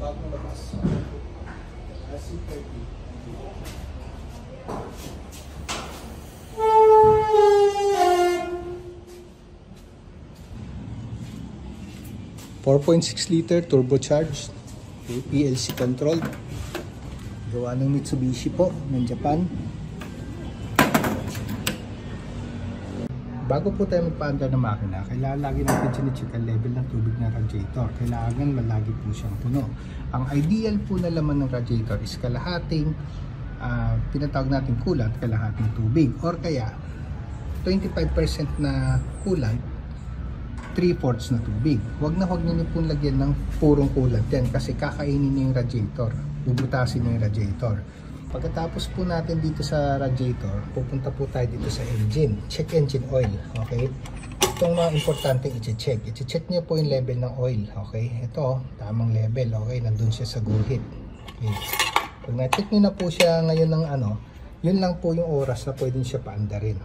bagong labas. RC30. 4.6 liter turbocharged, okay, PLC controlled, gawa ng Mitsubishi po ng Japan. Bago po tayo magpaandar ng makina, kailangan lagi natin chine-check ang level ng tubig ng radiator. Kailangan malagi po siyang puno. Ang ideal po na laman ng radiator is kalahating pinatawag natin coolant, kalahating tubig, or kaya 25% na coolant, 3/4 na tubig. Huwag niyo pong lagyan ng purong coolant yan kasi kakainin niyo yung radiator, bubutasin niyo yung radiator. Pagkatapos po natin dito sa radiator, pupunta po tayo dito sa engine. Check engine oil, okay? Itong mga importanteng i-check. I-check niyo po yung level ng oil, okay? Ito, tamang level, okay? Nandun siya sa guhit. Okay. Pag na-check niyo na po siya ngayon ng yun lang po yung oras na pwedeng siya paandarin.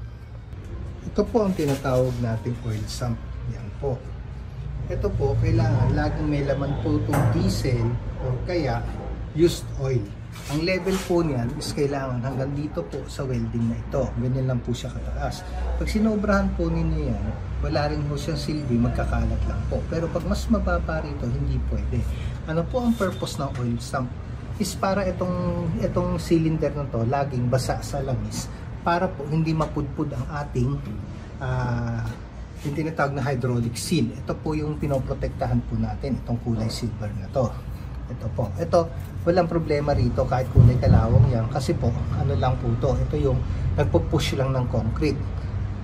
Ito po ang tinatawag nating oil sump. Yan po. Ito po, kailangan laging may laman po itong diesel o kaya used oil. Ang level po niyan is kailangan hanggang dito po sa welding na ito. Ganyan lang po siya kataas. Pag sinobrahan po ninyo yan, wala rin po siyang silbi, magkakalat lang po. Pero pag mas mababa rito, hindi pwede. Ano po ang purpose ng oil sump? Is para itong cylinder na to laging basa sa langis para po hindi mapudpud ang ating yung tinatawag na hydraulic seal. Ito po yung pinoprotektahan po natin, itong kulay silver na to. Ito po. Ito, walang problema rito kahit kulay kalawang yan kasi po, ano lang po to. Ito yung nagpo-push lang ng concrete.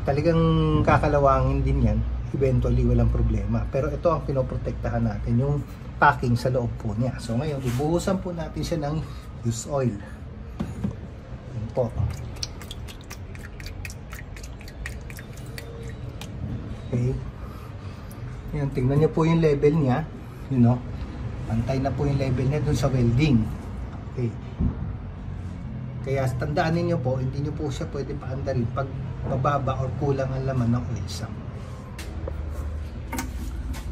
Talagang kakalawangin din yan. Eventually, walang problema. Pero ito ang pinoprotektahan natin, yung packing sa loob po niya. So ngayon, ibuhusan po natin siya ng used oil. Yan po. Okay. Yan, tingnan niyo po yung level niya. You know, pantay na po yung level niya dun sa welding. Okay. Kaya tandaan niyo po, hindi niyo po siya pwede paandarin pag mababa or kulang ang laman ng oil sump.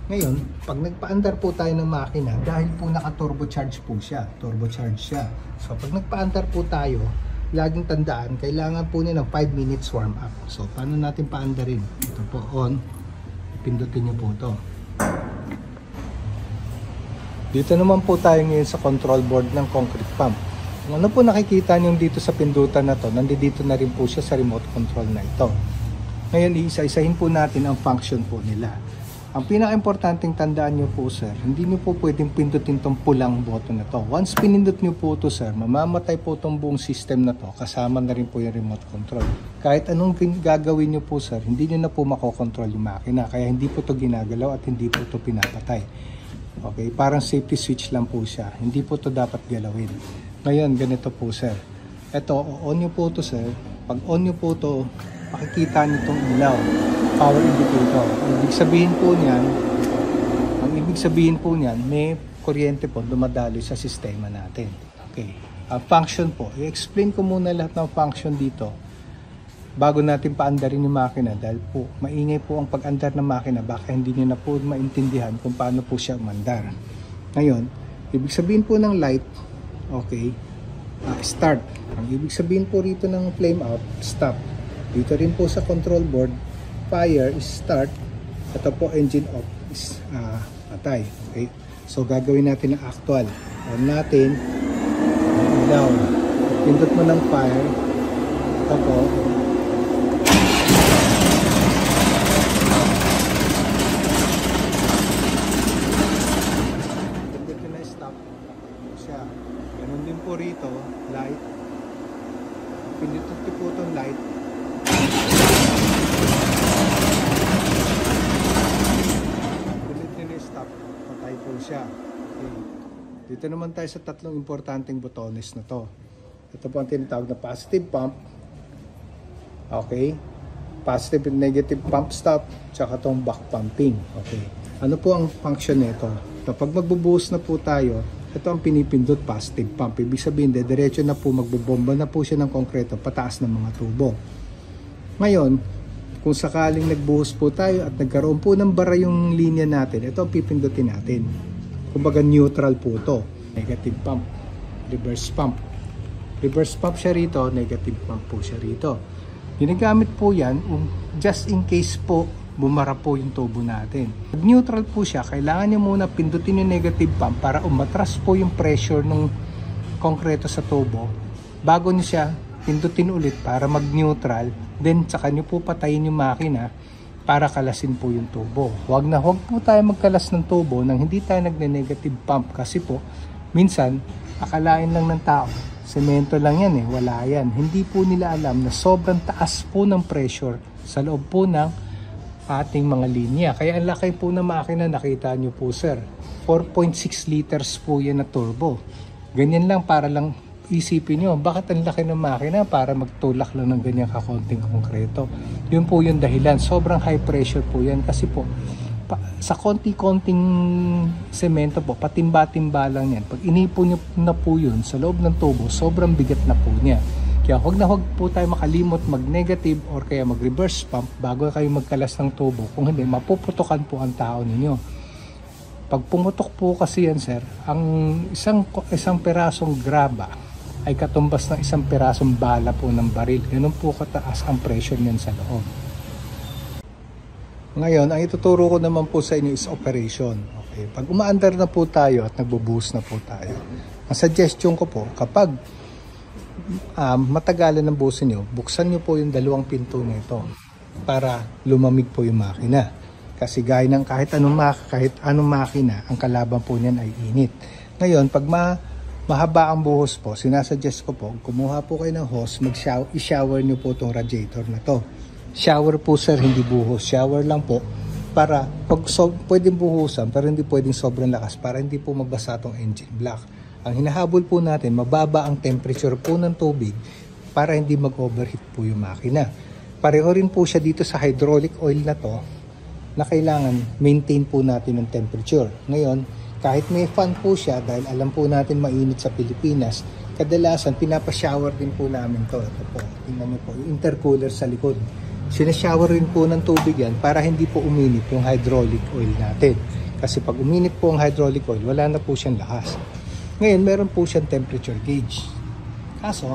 Ngayon, pag nagpaandar po tayo ng makina, dahil po naka-turbocharge po siya, turbocharge siya. So pag nagpaandar po tayo, laging tandaan, kailangan po niya ng 5 minutes warm up. So paano natin paandarin? Ito po, on. Pindutin niyo po ito. Dito naman po tayo ngayon sa control board ng concrete pump. Kung ano po nakikita niyo dito sa pindutan na to, nandito na rin po siya sa remote control na ito. Ngayon, iisa-isahin po natin ang function po nila. Ang pinaka-importanting tandaan nyo po, sir, hindi nyo po pwedeng pindutin itong pulang button na to. Once pinindot nyo po ito, sir, mamamatay po itong buong system na to. Kasama na rin po yung remote control. Kahit anong gagawin nyo po, sir, hindi nyo na po makokontrol yung makina. Kaya hindi po ito ginagalaw at hindi po ito pinapatay. Okay, parang safety switch lang po siya. Hindi po ito dapat galawin. Ngayon, ganito po, sir. Ito, on nyo po ito, sir. Pag on nyo po ito, makikita nyo itong ilaw. Power indicator. Ang ibig sabihin po niyan, may kuryente po dumadaloy sa sistema natin. Okay. Ang function po, i-explain ko muna lahat ng function dito bago natin paandarin yung makina dahil po maingay po ang pag-andar ng makina, baka hindi niyo na po maintindihan kung paano po siya umandar. Ngayon, ibig sabihin po ng light, okay, start. Ang ibig sabihin po rito ng flame out, stop. Dito rin po sa control board, fire is start. Ito po engine off is patay. Okay? So gagawin natin ang actual. On natin, down. Pindot mo ng fire. Ito po. Pindot ko na stop. Siya. Ganun din po rito, light. Pindot ko po itong light. Patay po siya. Okay. Dito naman tayo sa tatlong importanteng botones na to. Ito po ang tinatawag na positive pump. Okay. Positive and negative pump stop. Tsaka itong back pumping. Okay. Ano po ang function nito? Kapag magbubuhos na po tayo, ito ang pinipindot, positive pump. Ibig sabihin, diretso na po, magbubomba na po siya ng konkreto pataas ng mga tubo. Ngayon, kung sakaling nagbuhos po tayo at nagkaroon po ng bara yung linya natin, ito ang pipindutin natin. Kumbaga neutral po to. Negative pump, reverse pump. Reverse pump siya rito, negative pump po siya rito. Ginagamit po yan just in case po bumara po yung tubo natin. Pag neutral po siya, kailangan nyo muna pindutin yung negative pump para umatras po yung pressure ng konkreto sa tubo. Bago nyo siya pindutin ulit para mag-neutral, then saka nyo po patayin yung makina para kalasin po yung tubo. Huwag po tayo magkalas ng tubo nang hindi tayo nagne-negative pump kasi po minsan akalain lang ng tao semento lang yan wala yan. Hindi po nila alam na sobrang taas po ng pressure sa loob po ng ating mga linya. Kaya ang laki po ng makina, nakita nyo po sir, 4.6 liters po yan na turbo. Ganyan lang para lang isipin nyo, bakit ang laki ng makina para magtulak lang ng ganyan kakonting konkreto. Yun po yung dahilan, sobrang high pressure po yan kasi po sa konti-konting semento po, patimba-timba lang yan. Pag inipon nyo na po yun sa loob ng tubo, sobrang bigat na po niya. Kaya huwag po tayo makalimot mag-negative or kaya mag-reverse pump bago kayo magkalas ng tubo. Kung hindi, mapuputukan po ang tao ninyo. Pag pumutok po kasi yan sir, ang isang perasong graba ay katumbas ng isang perasong bala po ng baril. Ganun po kataas ang pressure niyan sa loob. Ngayon, ang ituturo ko naman po sa inyo is operation. Okay. Pag umaandar na po tayo at nagbo-boost na po tayo, ang suggestion ko po, kapag matagalan ng boost nyo, buksan nyo po yung dalawang pinto nito para lumamig po yung makina. Kasi gaya ng kahit anong makina, ang kalaban po niyan ay init. Ngayon, pag mahaba ang buhos po, sinasuggest ko po, kumuha po kayo ng hose, i-shower nyo po itong radiator na to. Shower po sir, hindi buhos. Shower lang po para pwedeng buhusan pero hindi pwedeng sobrang lakas para hindi po magbasa itong engine block. Ang hinahabol po natin, mababa ang temperature po ng tubig para hindi mag-overheat po yung makina. Pareho rin po siya dito sa hydraulic oil na to na kailangan maintain po natin ang temperature. Ngayon, kahit may fan po siya dahil alam po natin mainit sa Pilipinas, kadalasan pinapa-shower din po namin to. Ito po, tingnan niyo po, yung intercooler sa likod. Sinashower rin po ng tubig yan para hindi po uminit yung hydraulic oil natin. Kasi pag uminit po ang hydraulic oil, wala na po siyang lakas. Ngayon, meron po siyang temperature gauge. Kaso,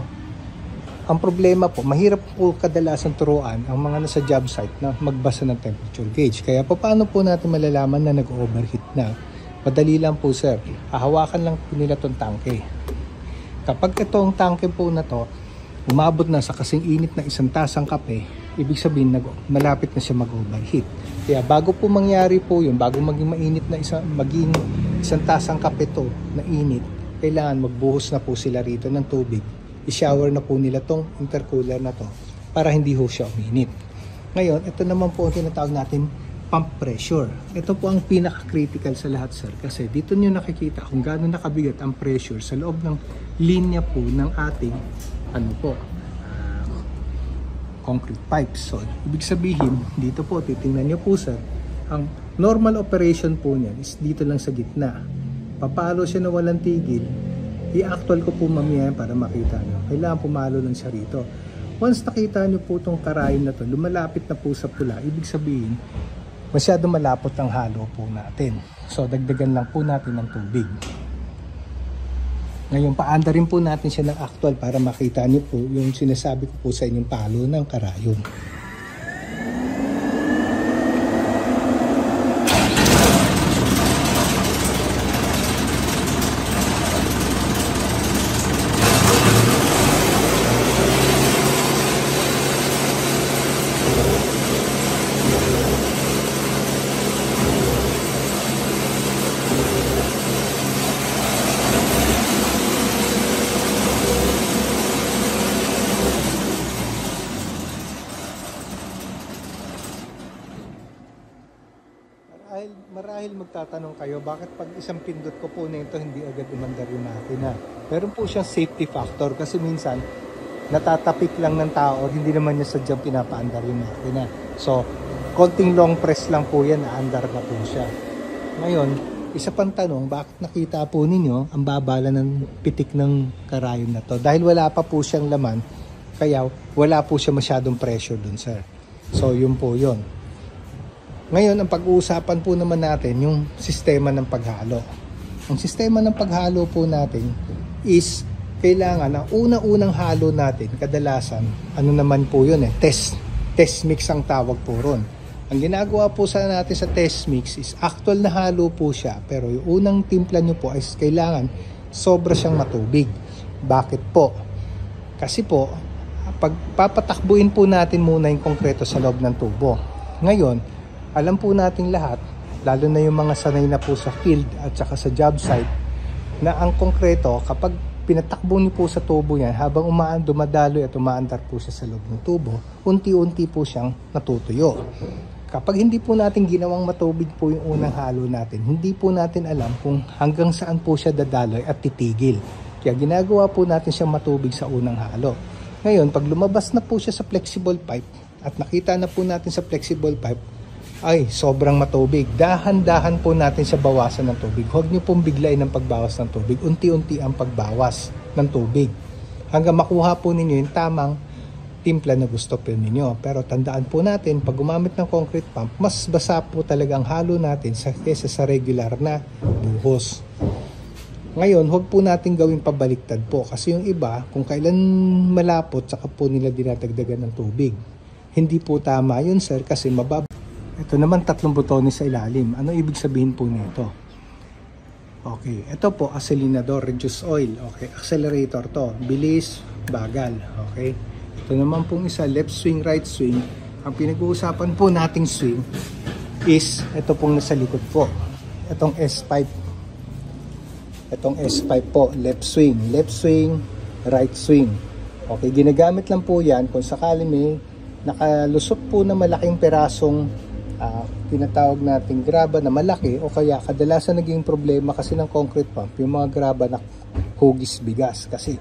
ang problema po, mahirap po kadalasan turuan ang mga nasa job site na magbasa ng temperature gauge. Kaya paano po natin malalaman na nag-overheat na? Madali lang po sir, hahawakan lang po nila itong tangke. Kapag itong tangke po na to, umabot na sa kasing init na isang tasang kape, ibig sabihin malapit na siya mag-overheat. Kaya bago po mangyari po yun, bago maging mainit na maging isang tasang kape to na init, kailangan magbuhos na po sila rito ng tubig. I-shower na po nila tong intercooler na to para hindi ho siya uminit. Ngayon, ito naman po ang tinatawag natin pump pressure. Ito po ang pinaka-critical sa lahat sir kasi dito nyo nakikita kung gaano nakabigat ang pressure sa loob ng linya po ng ating concrete pipes. So, ibig sabihin, dito po, titingnan nyo po sir, ang normal operation po niyan is dito lang sa gitna. Papalo siya na walang tigil, i-actual ko po mamaya para makita nyo. Kailangan pumalo lang siya rito. Once nakita nyo po itong karayon na to, lumalapit na po sa pula, ibig sabihin, masyado malapot ang halo po natin. So, dagdagan lang po natin ng tubig. Ngayon, paanda rin po natin siya ng actual para makita niyo po yung sinasabi ko po sa inyong palo ng karayon. Marahil magtatanong kayo, bakit pag isang pindot ko po nito hindi agad umandar yung makina? Meron po siyang safety factor kasi minsan natatapik lang ng tao or hindi naman niya sadyang pinapaandar yung makina. So, konting long press lang po yan, naandar na po siya. Ngayon, isa pang tanong, bakit nakita po ninyo ang babala ng pitik ng karayon na to? Dahil wala pa po siyang laman, kaya wala po siya masyadong pressure dun sir. So, yun po yun. Ngayon, ang pag-uusapan po naman natin yung sistema ng paghalo. Ang sistema ng paghalo po natin is kailangan ang unang halo natin, kadalasan, ano naman po yun test mix ang tawag po ron. Ang ginagawa po sa natin sa test mix is actual na halo po siya, pero yung unang timpla nyo po is kailangan sobra siyang matubig. Bakit po? Kasi po, pag papatakbuin po natin muna yung konkreto sa loob ng tubo. Ngayon, alam po natin lahat, lalo na yung mga sanay na po sa field at saka sa job site, na ang konkreto, kapag pinatakbo niyo po sa tubo yan, habang dumadaloy at umaandar po siya sa loob ng tubo, unti-unti po siyang natutuyo. Kapag hindi po natin ginawang matubig po yung unang halo natin, hindi po natin alam kung hanggang saan po siya dadaloy at titigil. Kaya ginagawa po natin siyang matubig sa unang halo. Ngayon, pag lumabas na po siya sa flexible pipe at nakita na po natin sa flexible pipe, ay sobrang matubig. Dahan-dahan po natin siya bawasan ng tubig. Huwag niyo pong biglain ang pagbawas ng tubig. Unti-unti ang pagbawas ng tubig. Hanggang makuha po ninyo yung tamang timpla na gusto po ninyo. Pero tandaan po natin, pag gumamit ng concrete pump, mas basa po talaga ang halo natin kaysa sa regular na buhos. Ngayon, huwag po natin gawing pabaliktad po. Kasi yung iba, kung kailan malapot, saka po nila dinadagdagan ng tubig. Hindi po tama yun, sir, kasi mababa. Ito naman 3 butones sa ilalim. Ano ibig sabihin po nito? Okay, ito po acelerador, reduce oil. Okay, accelerator to. Bilis, bagal. Okay. Ito naman pong isa, left swing, right swing. Ang pinag-uusapan po nating swing is ito pong nasa likod po. Itong S5. Itong S5 po, left swing, right swing. Okay, ginagamit lang po yan kung sakali may nakalusot po na malaking perasong tinatawag nating graba na malaki, o kaya kadalasan naging problema kasi ng concrete pump yung mga graba na hugis bigas, kasi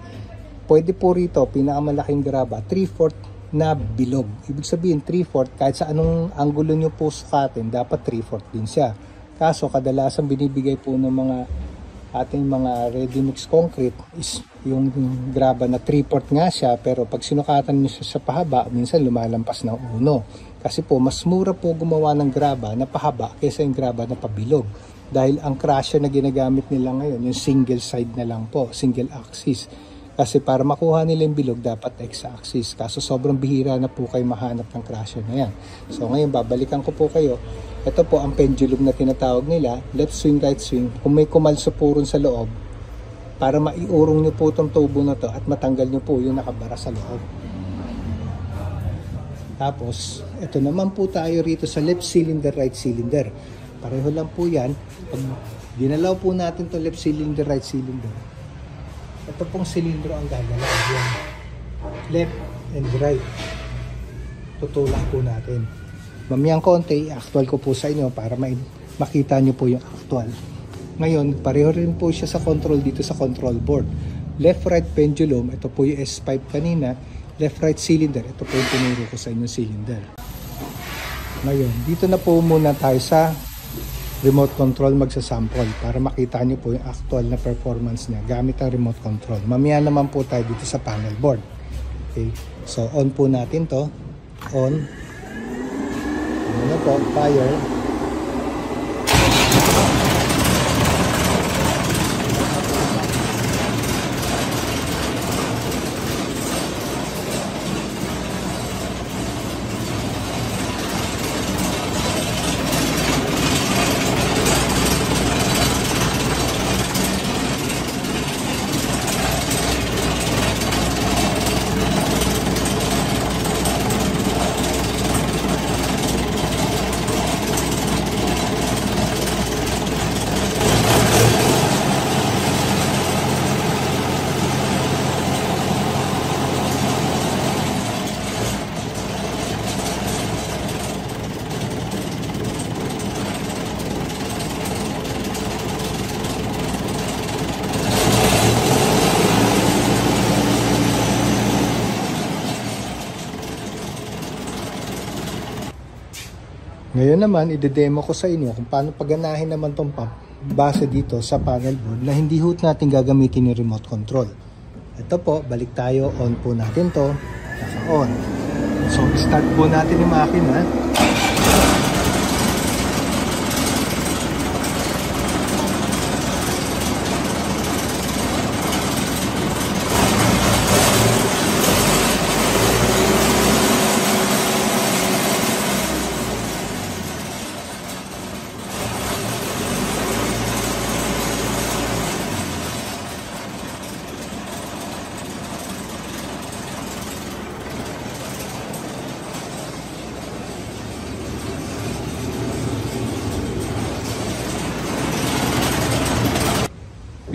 pwede po rito pinakamalaking graba 3/4 na bilog. Ibig sabihin 3/4 kahit sa anong anggulo nyo po sukatin, dapat 3/4 din siya. Kaso kadalasan binibigay po ng mga ating mga ready mix concrete is yung graba na 3/4 nga siya, pero pag sinukatan nyo siya sa pahaba, minsan lumalampas ng 1. Kasi po, mas mura po gumawa ng graba na pahaba kaysa yung graba na pabilog. Dahil ang crusher na ginagamit nila ngayon, yung single side na lang po, single axis. Kasi para makuha nila yung bilog, dapat x-axis. Kaso sobrang bihira na po kayo mahanap ng crusher na yan. So ngayon, babalikan ko po kayo. Ito po ang pendulum na tinatawag nila, left swing, right swing. Kung may kumalso po rin sa loob, para maiurong nyo po itong tubo na to at matanggal nyo po yung nakabara sa loob. Tapos, ito naman po tayo rito sa left cylinder, right cylinder. Pareho lang po yan. Pag ginalaw po natin to left cylinder, right cylinder, ito pong silindro ang gagalaw. Yan. Left and right. Tutulak po natin. Mamayang konti, actual ko po sa inyo para makita nyo po yung actual. Ngayon, pareho rin po siya sa control dito sa control board. Left-right pendulum, ito po yung S5 kanina. Left-right cylinder, ito po yung tinuro ko sa inyo cylinder. Ngayon, dito na po muna tayo sa remote control magsasample para makita nyo po yung actual na performance niya gamit ang remote control. Mamaya naman po tayo dito sa panel board. Okay, so on po natin to. On. Ano na po, fire. Ngayon naman, ide-demo ko sa inyo kung paano paganahin naman tong pump base dito sa panel board na hindi hoot natin gagamitin yung remote control. Ito po, balik tayo, on po natin to, naka-on. So, start po natin yung makina.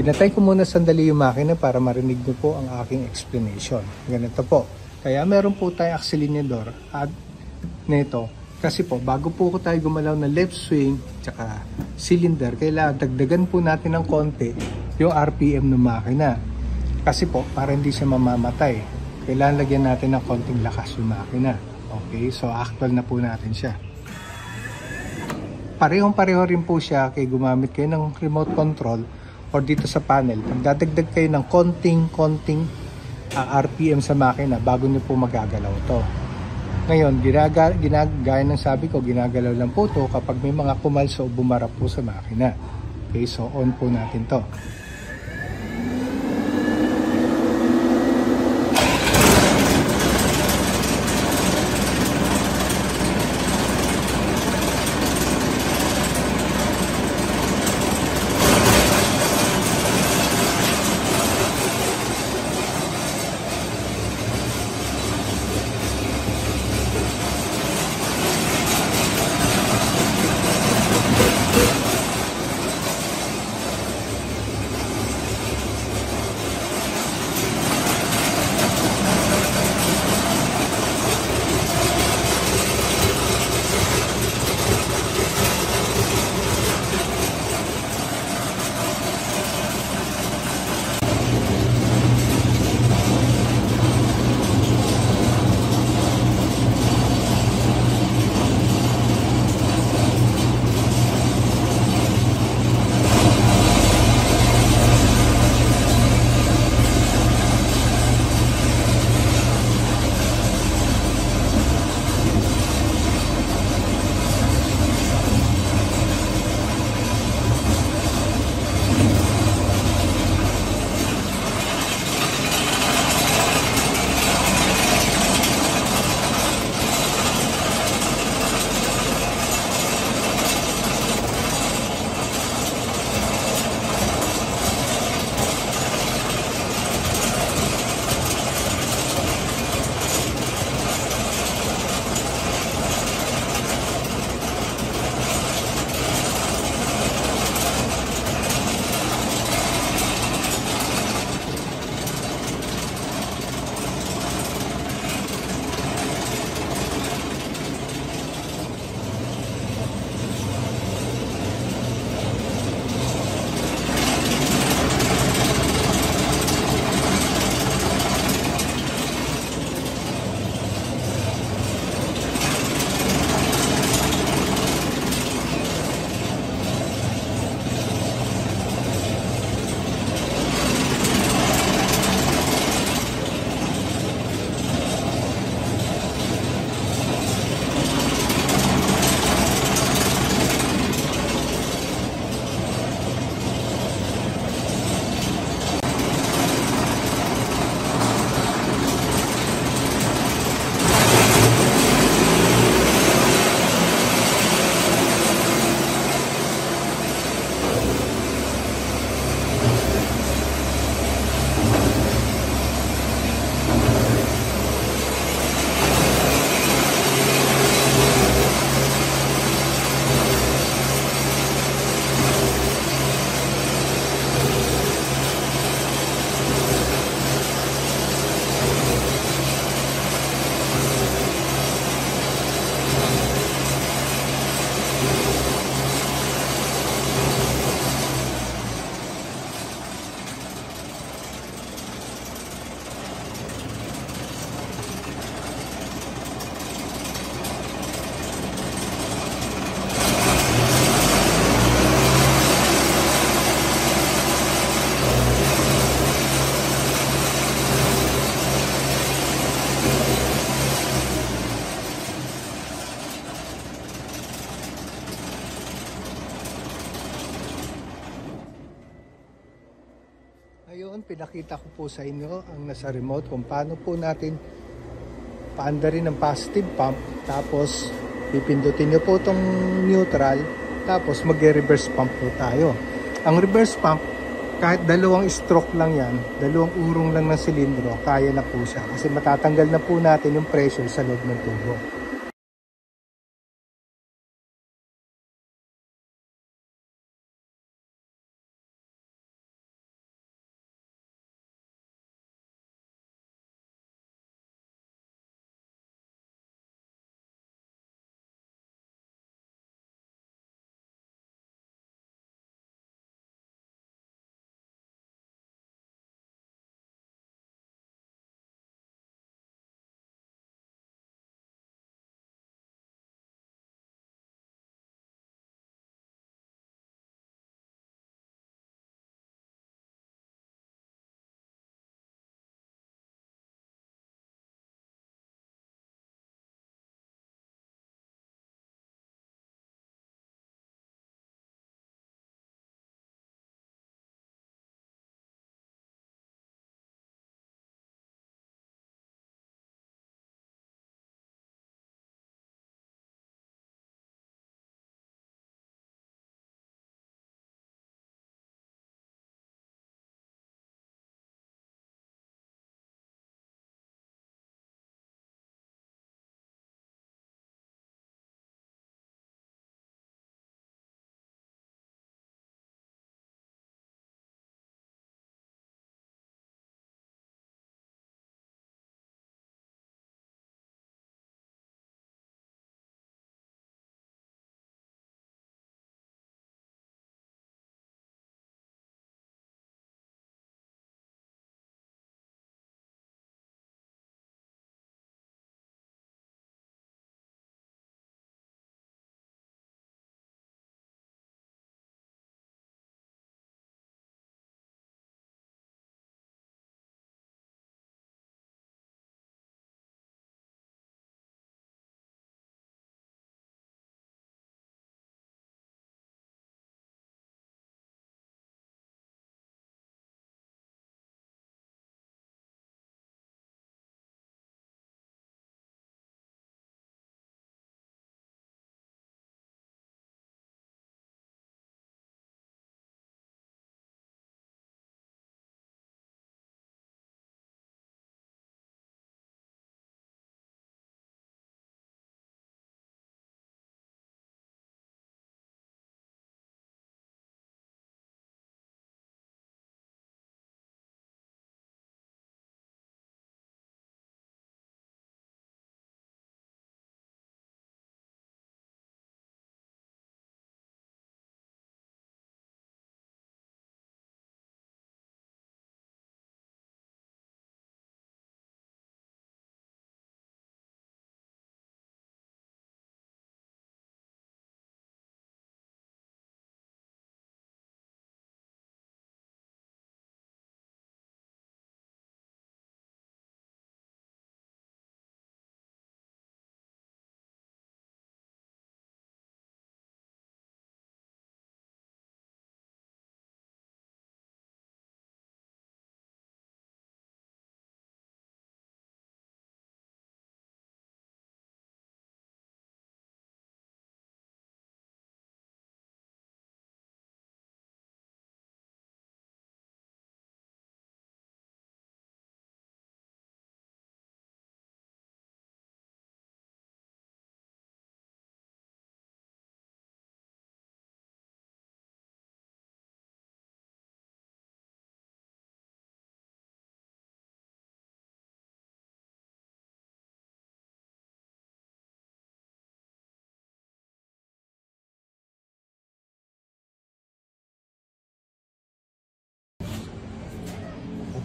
Pinatay ko muna sandali yung makina para marinig nyo po ang aking explanation. Ganito po. Kaya meron po tayong accelerador at nito. Kasi po, bago po tayo gumalaw ng left swing tsaka cylinder, kailangan dagdagan po natin ng konti yung RPM ng makina. Kasi po, para hindi siya mamamatay, kailangan lagyan natin ng konting lakas yung makina. Okay, so actual na po natin siya. Parehong-pareho rin po siya kay gumamit kayo ng remote control or dito sa panel. Magdadagdag kayo ng konting RPM sa makina bago nyo po magagalaw to. Ngayon, gaya ng sabi ko, ginagalaw lang po to kapag may mga kumalso o bumarap po sa makina. Okay, so on po natin to. Ngayon, pinakita ko po sa inyo ang nasa remote kung paano po natin paandarin ng positive pump. Tapos, pipindutin nyo po itong neutral. Tapos, mag-reverse pump po tayo. Ang reverse pump, kahit dalawang stroke lang yan, dalawang urong lang ng silindro, kaya na po siya. Kasi matatanggal na po natin yung pressure sa loob ng tubo.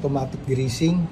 automatic greasing.